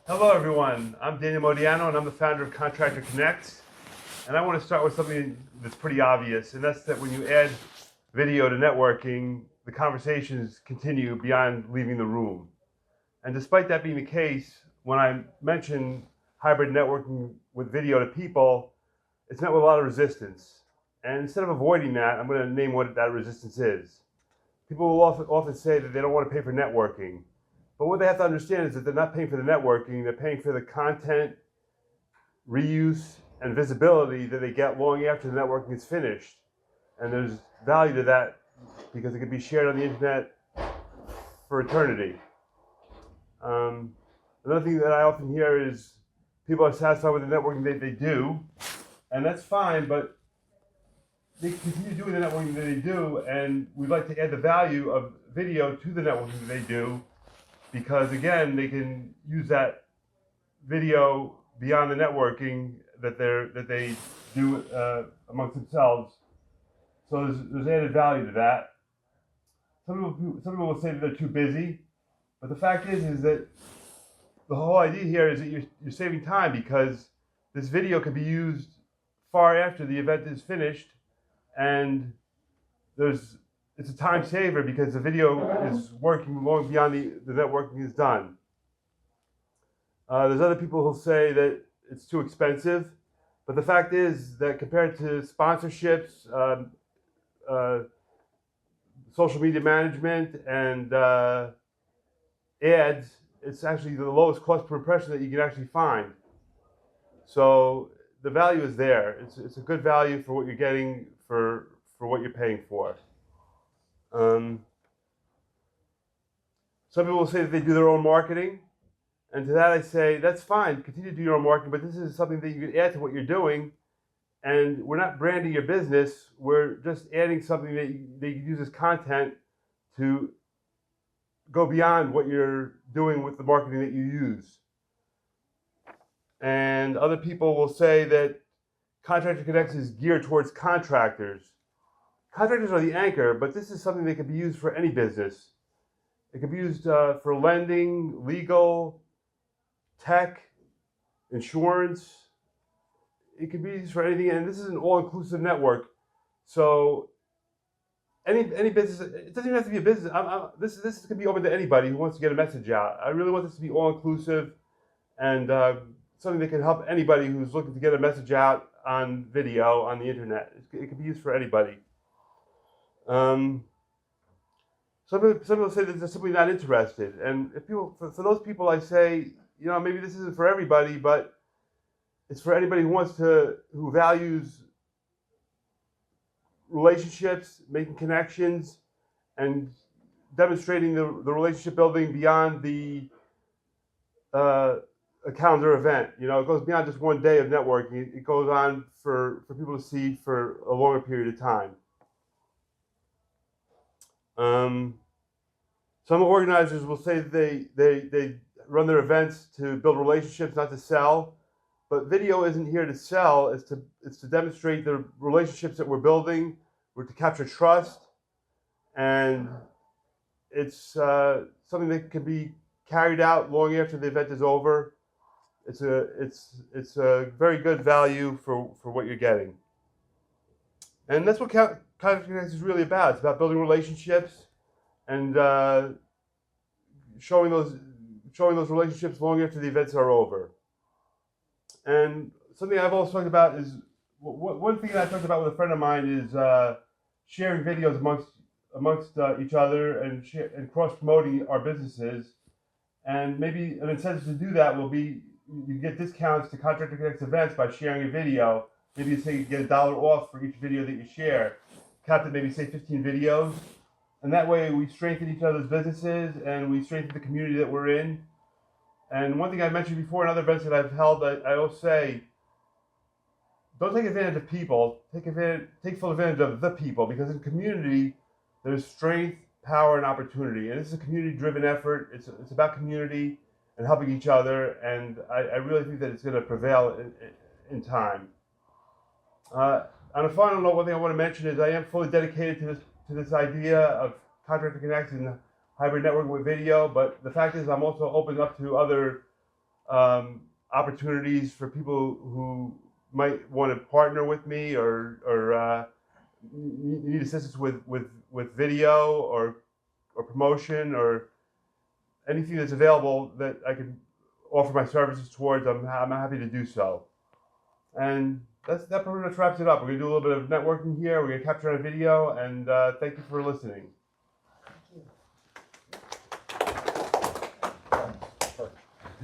Hello everyone, I'm Daniel Modiano and I'm the founder of Contractor Connect. And I want to start with something that's pretty obvious, and that's that when you add video to networking, the conversations continue beyond leaving the room. And despite that being the case, when I mention hybrid networking with video to people, it's met with a lot of resistance. And instead of avoiding that, I'm going to name what that resistance is. People will often say that they don't want to pay for networking. But what they have to understand is that they're not paying for the networking, they're paying for the content, reuse, and visibility that they get long after the networking is finished. And there's value to that because it can be shared on the internet for eternity. Another thing that I often hear is people are satisfied with the networking that they do, and that's fine, but they continue doing the networking that they do, and we'd like to add the value of video to the networking that they do, because again, they can use that video beyond the networking that they do amongst themselves. So there's added value to that. Some people will say that they're too busy, but the fact is that the whole idea here is that you're saving time, because this video can be used far after the event is finished, and it's a time saver because the video is working long beyond the networking is done. There's other people who'll say that it's too expensive, but the fact is that compared to sponsorships, social media management, and ads, it's actually the lowest cost per impression that you can actually find. So the value is there. It's a good value for what you're getting for what you're paying for. Some people will say that they do their own marketing, and to that I say that's fine. Continue to do your own marketing, but this is something that you can add to what you're doing. And we're not branding your business. We're just adding something that you use as content to go beyond what you're doing with the marketing that you use. And other people will say that Contractor Connect is geared towards contractors. Contractors are the anchor, but this is something that can be used for any business. It can be used for lending, legal, tech, insurance. It can be used for anything, and this is an all-inclusive network. So any business, it doesn't even have to be a business. This can be open to anybody who wants to get a message out. I really want this to be all-inclusive and something that can help anybody who's looking to get a message out on video on the internet. It can be used for anybody. Some people say that they're simply not interested, and if people, for those people, I say, maybe this isn't for everybody, but it's for anybody who values relationships, making connections, and demonstrating the relationship building beyond the a calendar event. It goes beyond just one day of networking. It goes on for people to see for a longer period of time. Some organizers will say that they run their events to build relationships, not to sell. But video isn't here to sell. It's to demonstrate the relationships that we're building. We're to capture trust, and it's something that can be carried out long after the event is over. It's a very good value for what you're getting, and that's what Contractor Connect is really about. It's about building relationships and showing those relationships long after the events are over. And something I've also talked about is, one thing that I talked about with a friend of mine is sharing videos amongst each other and cross-promoting our businesses. And maybe an incentive to do that will be you get discounts to Contractor Connect events by sharing a video. Maybe you say you get $1 off for each video that you share. Count it, maybe say 15 videos. And that way we strengthen each other's businesses and we strengthen the community that we're in. And one thing I mentioned before in other events that I've held, I will say, don't take advantage of people. Take full advantage of the people, because in community, there's strength, power, and opportunity. And this is a community-driven effort. It's about community and helping each other. And I really think that it's going to prevail in time. On a final note, one thing I want to mention is I am fully dedicated to this idea of Contractor Connect and hybrid networking with video, but the fact is I'm also open up to other opportunities for people who might want to partner with me or need assistance with video or promotion or anything that's available that I can offer my services towards, I'm happy to do so. And that pretty much wraps it up. We're going to do a little bit of networking here. We're going to capture on video, and thank you for listening.